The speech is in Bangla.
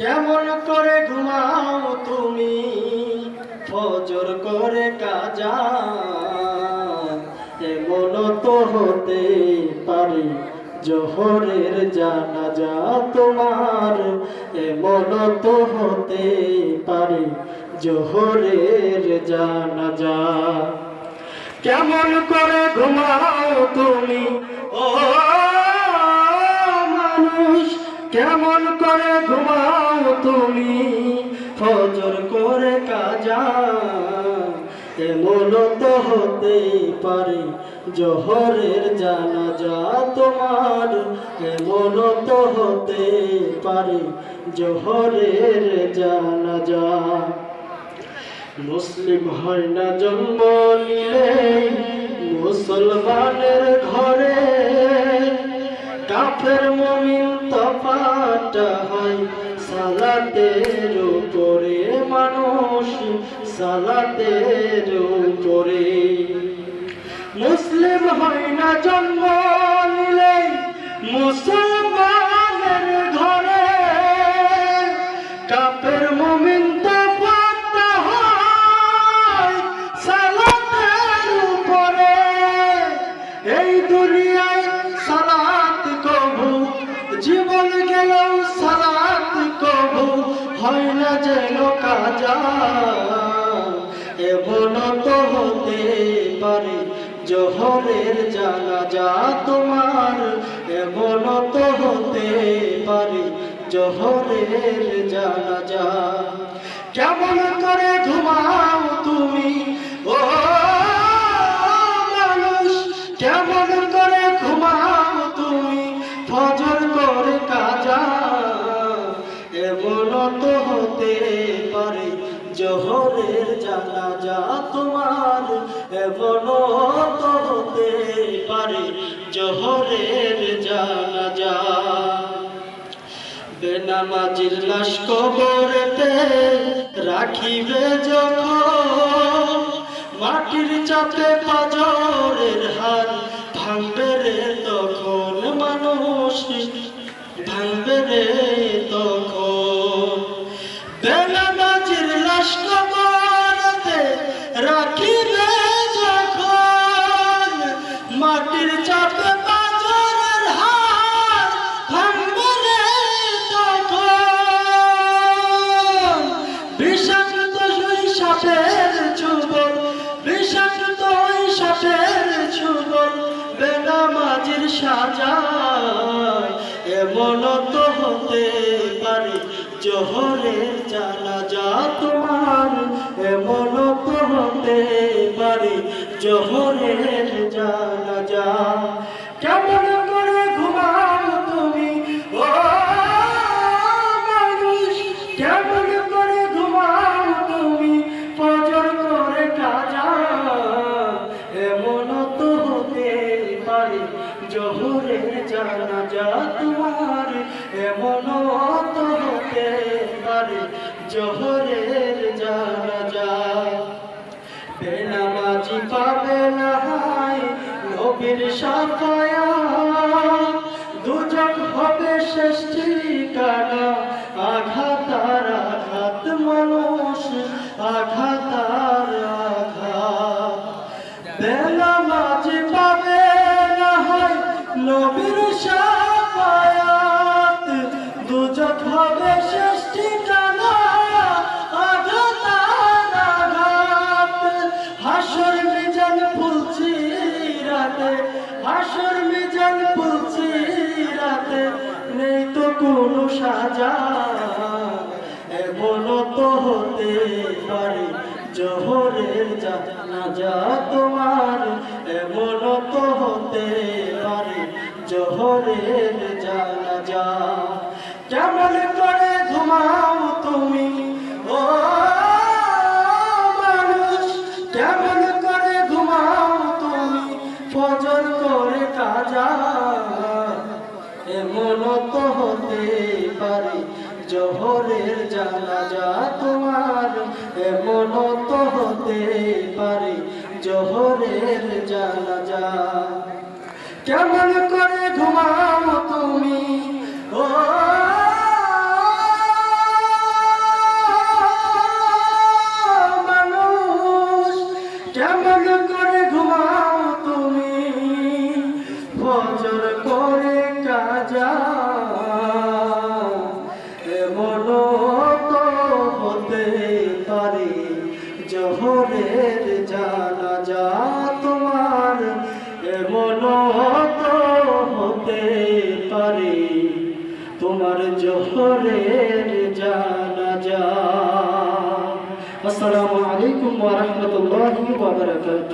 কেমন করে ঘুমাও তুমি ফজর করে কাজা, এমন তো হতে পারে জোহরের জানাজা তোমার, এমন তো হতে পারে জোহরের জানাজা। কেমন করে ঘুমাও তুমি ও মানুষ, কেমন করে ঘুমাও তুমি ফজর করে কাজা, এমন তো হতে পারে জোহরের জানাজা তোমার, এমন তো হতে পারে জোহরের জানাজা। মুসলিম হয় না জন্ম নিলে মুসলমানের ঘরে, কাফের মুমিন তফাৎটা হয় সালাতের উপরে, মানুষ সালাতের উপরে। মুসলিম হয় না জন্ম নিলে মুসলমানের ঘরে, কাফের মুমিন তফাৎটা হয় সালাতের উপরে। এই দুনিয়ায় সালাত কবু, জীবন গেলেও সালাত কবু হয় না যেন কাজা, এমন তো হতে পারে জোহরের জানাজা তোমার, এমন তো হতে পারে জোহরের জানাজা। কেমন করে ঘুমাও তুমি ও মানুষ, কেমন করে ঘুমাও তুমি ফজর করে কাজা, এমন তো হতে পারে জোহরের জানাজা তোমার, এমন তো হতে পারে জোহরের জানাজা। বেনামাজির লাশ কবরেতে রাখিবে যখন, মাটির চাপে পাঁজরের হার ভাঙবে রে তখন, মানুষ ভাঙবে রে তখন। বেনামাজির লাশ কবরেতে রাখিবে যখন, মাটির চাপে পাঁজরের হার ভাঙবে রে তখন। বিষাক্ত ওই সাপের ছোবল, বিষাক্ত ওই সাপের ছোবল বেনামাজির সাজায়, এমন তো হতে পারে জোহরের জানাজা তোমার, এমন তো হতে পারে জোহরের জানাজা। কেমন করে ঘুমাও তুমি ও মানুষ, কেমন করে ঘুমাও তুমি ফজর করে কাজা, এমন তো হতে পারে জোহরের জানাজা তোমার, এমন তো হতে পারে জোহরের জানাজা। বেনামাজি পাবে না নবীর শাফায়াত, দুজক হবে শেষ ঠিকানা, আঘাত আর আঘাত মানুষ, আঘাত আর আঘাত। বেনামাজি পাবে না নবীর শাফায়াত, দুজক হবে শেষ ঠিকানা, আঘাত আর আঘাত। হাসর মিজান ফুলছি রাতে, হাসর মিজান ফুলছি রাতে, নেই তো কোনো সাজা, এমন তো হতে পারে জোহরের জানাজা তোমার, এমন তো হতে পারে জোহরের জানাজা। কেমন করে ঘুমাও তুমি ও মানুষ, কেমন করে ঘুমাও তুমি ফজর করে কাজা, এমন তো হতে পারে জোহরের জানাজা তোমার, এমন তো হতে পারে জোহরের জানাজা। কেমন করে ঘুমাও তুমি ও ফজর করে কাজা এমনও তো হতে পারে জোহরের জানাজা তোমার এমনও তো হতে পারে তোমার জোহরের জানাজা। আসসালামু আলাইকুম ওয়া রাহমাতুল্লাহি ওয়া বারাকাতুহু।